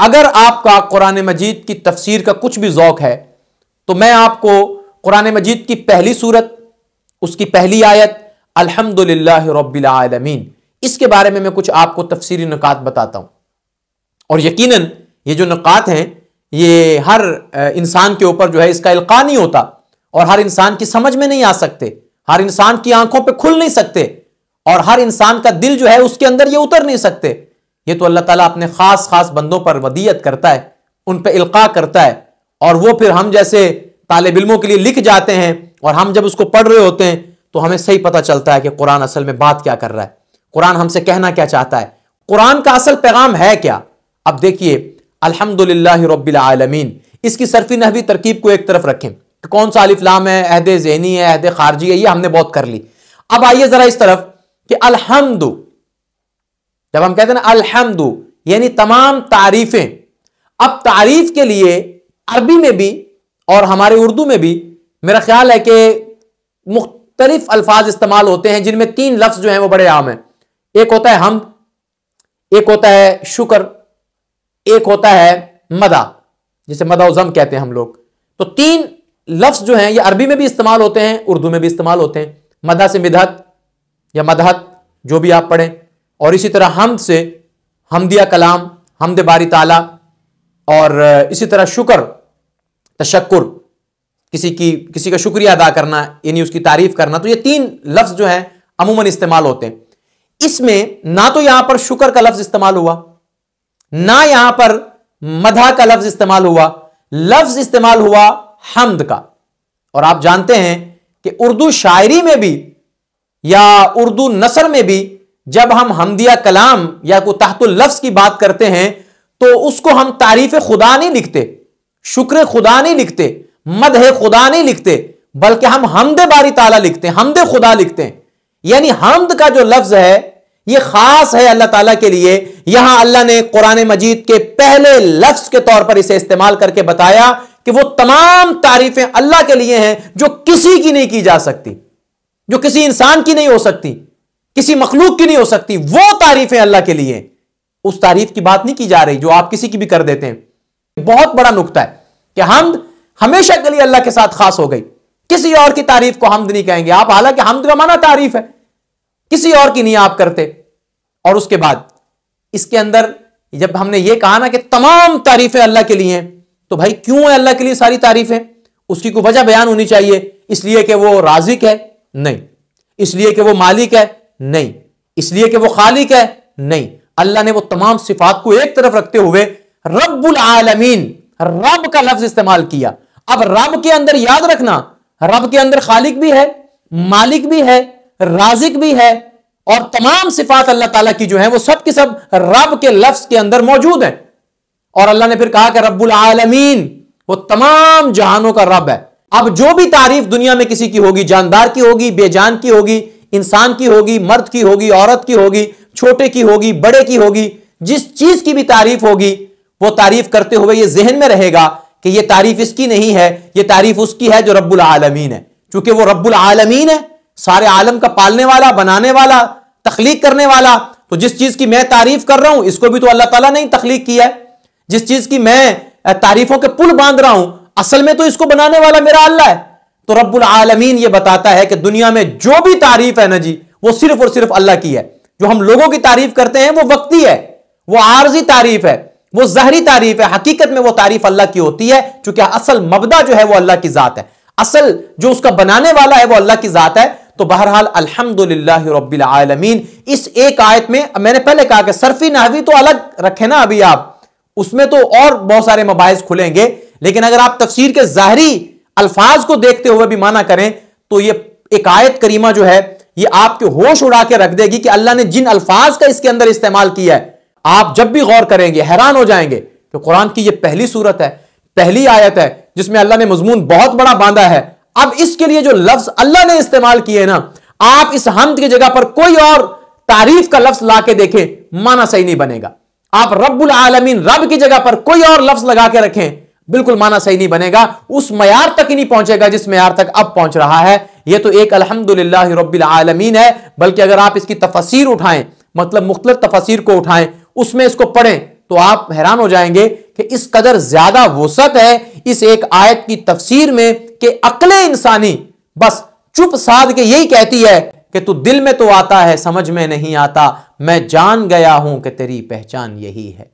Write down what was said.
अगर आपका कुरान मजीद की तफसीर का कुछ भी ज़ौक़ है तो मैं आपको कुरान मजीद की पहली सूरत, उसकी पहली आयत अल्हम्दुलिल्लाहि रब्बिल आलमीन, इसके बारे में मैं कुछ आपको तफसीरी नुकात बताता हूं। और यकीनन ये जो नुकात हैं ये हर इंसान के ऊपर जो है इसका इल्का नहीं होता, और हर इंसान की समझ में नहीं आ सकते, हर इंसान की आंखों पे खुल नहीं सकते, और हर इंसान का दिल जो है उसके अंदर ये उतर नहीं सकते। ये तो अल्लाह ताला अपने खास खास बंदों पर वदीयत करता है, उन पे इल्का करता है, और वो फिर हम जैसे तालिब इल्मों के लिए लिख जाते हैं, और हम जब उसको पढ़ रहे होते हैं तो हमें सही पता चलता है कि कुरान असल में बात क्या कर रहा है, कुरान हमसे कहना क्या चाहता है, कुरान का असल पैगाम है क्या। अब देखिए अल्हम्दुलिल्लाहि रब्बिल आलमीन, इसकी सरफी नहवी तरकीब को एक तरफ रखें कि कौन सा अलिफ लाम है, अहद ज़हनी है, अहद खारजी है, ये हमने बहुत कर ली। अब आइए जरा इस तरफ कि अल्हम्दु, जब हम कहते हैं ना अल्हम्दु यानी तमाम तारीफें, अब तारीफ के लिए अरबी में भी और हमारे उर्दू में भी मेरा ख्याल है कि मुख्तलिफ अल्फाज इस्तेमाल होते हैं, जिनमें तीन लफ्ज जो हैं वो बड़े आम हैं। एक होता है हम्द, एक होता है शुक्र, एक होता है मदा, जिसे मदा ज़म कहते हैं हम लोग। तो तीन लफ्ज जो हैं ये अरबी में भी इस्तेमाल होते हैं, उर्दू में भी इस्तेमाल होते हैं। मदा से मिदहत या मदहत, जो भी आप पढ़ें, और इसी तरह हमद से हमदिया कलाम, हमद बारी ताला, और इसी तरह शुक्र तशक्कुर, किसी का शुक्रिया अदा करना यानी उसकी तारीफ करना। तो ये तीन लफ्ज जो हैं अमूमन इस्तेमाल होते हैं। इसमें ना तो यहां पर शुक्र का लफ्ज इस्तेमाल हुआ, ना यहां पर मदह का लफ्ज इस्तेमाल हुआ, लफ्ज इस्तेमाल हुआ हम्द का। और आप जानते हैं कि उर्दू शायरी में भी या उर्दू नसर में भी जब हम हमदिया कलाम या को तहतुल लफ्ज की बात करते हैं तो उसको हम तारीफ खुदा नहीं लिखते, शुक्र खुदा नहीं लिखते, मदह खुदा नहीं लिखते, बल्कि हम हमद बारी ताला लिखते हैं, हमद खुदा लिखते हैं। यानी हमद का जो लफ्ज है यह खास है अल्लाह ताला के लिए। यहां अल्लाह ने कुरान मजीद के पहले लफ्ज के तौर पर इसे इस्तेमाल करके बताया कि वो तमाम तारीफें अल्लाह के लिए हैं जो किसी की नहीं की जा सकती, जो किसी इंसान की नहीं हो सकती, किसी मखलूक की नहीं हो सकती, वो तारीफें अल्लाह के लिए। उस तारीफ की बात नहीं की जा रही जो आप किसी की भी कर देते हैं। बहुत बड़ा नुक्ता है कि हमद हमेशा के लिए अल्लाह के साथ खास हो गई, किसी और की तारीफ को हमद नहीं कहेंगे आप, हालांकि हमद का माना तारीफ है, किसी और की नहीं आप करते। और उसके बाद इसके अंदर जब हमने ये कहा ना कि तमाम तारीफें अल्लाह के लिए हैं, तो भाई क्यों है अल्लाह के लिए सारी तारीफें? उसकी कोई वजह बयान होनी चाहिए। इसलिए कि वो राज़िक है? नहीं। इसलिए कि वो मालिक है? नहीं। इसलिए कि वो खालिक है? नहीं। अल्लाह ने वो तमाम सिफात को एक तरफ रखते हुए रब्बुल आलमीन, रब का लफ्ज इस्तेमाल किया। अब रब के अंदर याद रखना, रब के अंदर खालिक भी है, मालिक भी है, राज़िक भी है, और तमाम सिफात अल्लाह ताला की जो है वो सब की सब रब के लफ्ज के अंदर मौजूद है। और अल्लाह ने फिर कहा कि रब्बुल आलमीन, वो तमाम जहानों का रब है। अब जो भी तारीफ दुनिया में किसी की होगी, जानदार की होगी, बेजान की होगी, इंसान की होगी, मर्द की होगी, औरत की होगी, छोटे की होगी, बड़े की होगी, जिस चीज की भी तारीफ होगी वो तारीफ करते हुए ये जहन में रहेगा कि ये तारीफ इसकी नहीं है, ये तारीफ उसकी है जो रब्बुल आलमीन है। चूंकि वो रब्बुल आलमीन है, सारे आलम का पालने वाला, बनाने वाला, तख्लीक करने वाला, तो जिस चीज की मैं तारीफ कर रहा हूं इसको भी तो अल्लाह ताला ने ही तख्लीक किया है। जिस चीज की मैं तारीफों के पुल बांध रहा हूं असल में तो इसको बनाने वाला मेरा अल्लाह है। तो रब्बुल आलमीन ये बताता है कि दुनिया में जो भी तारीफ है ना जी, वो सिर्फ और सिर्फ अल्लाह की है। जो हम लोगों की तारीफ करते हैं वो वक्ती है, वो आरजी तारीफ है, वो ज़हरी तारीफ है। हकीकत में वो तारीफ अल्लाह की होती है, क्योंकि असल मबदा जो है वो अल्लाह की जात है, असल जो उसका बनाने वाला है वो अल्लाह की जात है। तो बहरहाल अल्हम्दुलिल्लाहि रब्बिल आलमीन, इस एक आयत में मैंने पहले कहा कि सरफी नहवी तो अलग रखे ना, अभी आप उसमें तो और बहुत सारे मबाहिस खुलेंगे, लेकिन अगर आप तफसीर के ज़ाहरी अल्फाज को देखते हुए भी माना करें तो ये एक आयत करीमा जो है ये आपके होश उड़ा के रख देगी कि अल्लाह ने जिन अल्फाज का इसके अंदर इस्तेमाल किया है, आप जब भी गौर करेंगे हैरान हो जाएंगे कि कुरान की ये पहली सूरत है, पहली आयत है जिसमें अल्लाह ने मजमून बहुत बड़ा बांधा है। अब इसके लिए जो लफ्ज अल्लाह ने इस्तेमाल किए ना, आप इस हम्द की जगह पर कोई और तारीफ का लफ्ज ला के देखें, माना सही नहीं बनेगा। आप रब्बुल आलमीन, रब की जगह पर कोई और लफ्ज लगा के रखें, बिल्कुल माना सही नहीं बनेगा, उस मयार तक ही नहीं पहुंचेगा जिस मयार तक अब पहुंच रहा है। यह तो एक अल्हम्दुलिल्लाहि रब्बिल आलमीन है, बल्कि अगर आप इसकी तफसीर उठाएं, मतलब मुख्तलिफ तफसीर को उठाएं, उसमें इसको पढ़ें तो आप हैरान हो जाएंगे कि इस कदर ज्यादा वसअत है इस एक आयत की तफसीर में कि अक्ले इंसानी बस चुप साध के यही कहती है कि तू दिल में तो आता है समझ में नहीं आता, मैं जान गया हूं कि तेरी पहचान यही है।